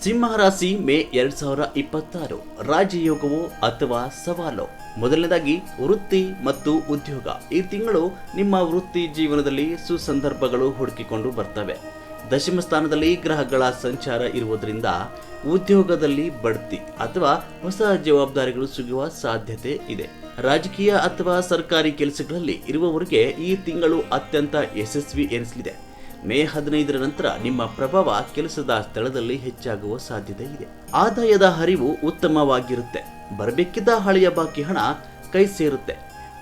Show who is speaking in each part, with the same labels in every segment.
Speaker 1: ಸಿಂಹ ರಾಶಿ ಮೇ 2026 ರಾಜಯೋಗವೋ ಅಥವಾ ಸವಾಲೋ. ಮೊದಲನೇದಾಗಿ ವೃತ್ತಿ ಮತ್ತು ಉದ್ಯೋಗ. ಈ ತಿಂಗಳು ನಿಮ್ಮ ವೃತ್ತಿ ಜೀವನದಲ್ಲಿ ಸುಸಂದರ್ಭಗಳು ಹುಡುಕಿಕೊಂಡು ಬರ್ತವೆ. ದಶಮ ಸ್ಥಾನದಲ್ಲಿ ಗ್ರಹಗಳ ಸಂಚಾರ ಇರುವುದರಿಂದ ಉದ್ಯೋಗದಲ್ಲಿ ಬಡ್ತಿ ಅಥವಾ ಹೊಸ ಜವಾಬ್ದಾರಿಗಳು ಸಿಗುವ ಸಾಧ್ಯತೆ ಇದೆ. ರಾಜಕೀಯ ಅಥವಾ ಸರ್ಕಾರಿ ಕೆಲಸಗಳಲ್ಲಿ ಇರುವವರಿಗೆ ಈ ತಿಂಗಳು ಅತ್ಯಂತ ಯಶಸ್ವಿ ಎನಿಸಲಿದೆ. ಮೇ 15ರ ನಂತರ ನಿಮ್ಮ ಪ್ರಭಾವ ಕೆಲಸದ ಸ್ಥಳದಲ್ಲಿ ಹೆಚ್ಚಾಗುವ ಸಾಧ್ಯತೆ ಇದೆ. ಆದಾಯದ ಹರಿವು ಉತ್ತಮವಾಗಿರುತ್ತೆ. ಬರಬೇಕಿದ್ದ ಹಳೆಯ ಬಾಕಿ ಹಣ ಕೈ ಸೇರುತ್ತೆ.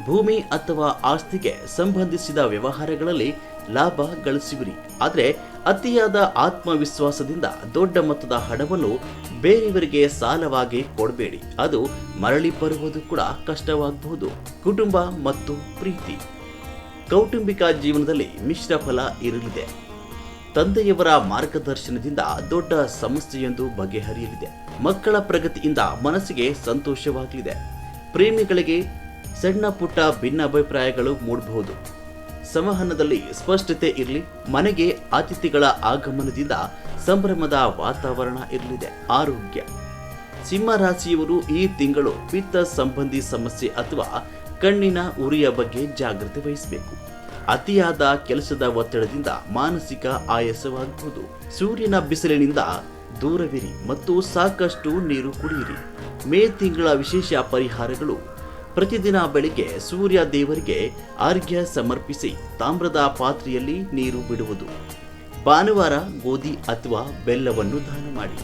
Speaker 1: ಭೂಮಿ ಅಥವಾ ಆಸ್ತಿಗೆ ಸಂಬಂಧಿಸಿದ ವ್ಯವಹಾರಗಳಲ್ಲಿ ಲಾಭ ಗಳಿಸುವಿರಿ. ಆದರೆ ಅತಿಯಾದ ಆತ್ಮವಿಶ್ವಾಸದಿಂದ ದೊಡ್ಡ ಮೊತ್ತದ ಹಣವನ್ನು ಬೇರೆಯವರಿಗೆ ಸಾಲವಾಗಿ ಕೊಡಬೇಡಿ. ಅದು ಮರಳಿ ಬರುವುದು ಕೂಡ ಕಷ್ಟವಾಗಬಹುದು. ಕುಟುಂಬ ಮತ್ತು ಪ್ರೀತಿ. ಕೌಟುಂಬಿಕ ಜೀವನದಲ್ಲಿ ಮಿಶ್ರ ಫಲ ಇರಲಿದೆ. ತಂದೆಯವರ ಮಾರ್ಗದರ್ಶನದಿಂದ ದೊಡ್ಡ ಸಮಸ್ಯೆಯೊಂದು ಬಗೆಹರಿಯಲಿದೆ. ಮಕ್ಕಳ ಪ್ರಗತಿಯಿಂದ ಮನಸ್ಸಿಗೆ ಸಂತೋಷವಾಗಲಿದೆ. ಪ್ರೇಮಿಗಳಿಗೆ ಸಣ್ಣ ಪುಟ್ಟ ಭಿನ್ನಾಭಿಪ್ರಾಯಗಳು ಮೂಡಬಹುದು. ಸಂವಹನದಲ್ಲಿ ಸ್ಪಷ್ಟತೆ ಇರಲಿ. ಮನೆಗೆ ಅತಿಥಿಗಳ ಆಗಮನದಿಂದ ಸಂಭ್ರಮದ ವಾತಾವರಣ ಇರಲಿದೆ. ಆರೋಗ್ಯ. ಸಿಂಹ ರಾಶಿಯವರು ಈ ತಿಂಗಳು ಪಿತ್ತ ಸಂಬಂಧಿ ಸಮಸ್ಯೆ ಅಥವಾ ಕಣ್ಣಿನ ಉರಿಯ ಬಗ್ಗೆ ಜಾಗ್ರತೆ ವಹಿಸಬೇಕು. ಅತಿಯಾದ ಕೆಲಸದ ಒತ್ತಡದಿಂದ ಮಾನಸಿಕ ಆಯಾಸವಾಗಬಹುದು. ಸೂರ್ಯನ ಬಿಸಿಲಿನಿಂದ ದೂರವಿರಿ ಮತ್ತು ಸಾಕಷ್ಟು ನೀರು ಕುಡಿಯಿರಿ. ಮೇ ತಿಂಗಳ ವಿಶೇಷ ಪರಿಹಾರಗಳು: ಪ್ರತಿದಿನ ಬೆಳಿಗ್ಗೆ ಸೂರ್ಯ ದೇವರಿಗೆ ಅರ್ಘ್ಯ ಸಮರ್ಪಿಸಿ ತಾಮ್ರದ ಪಾತ್ರೆಯಲ್ಲಿ ನೀರು ಬಿಡುವುದು. ಭಾನುವಾರ ಗೋಧಿ ಅಥವಾ ಬೆಲ್ಲವನ್ನು ದಾನ ಮಾಡಿ.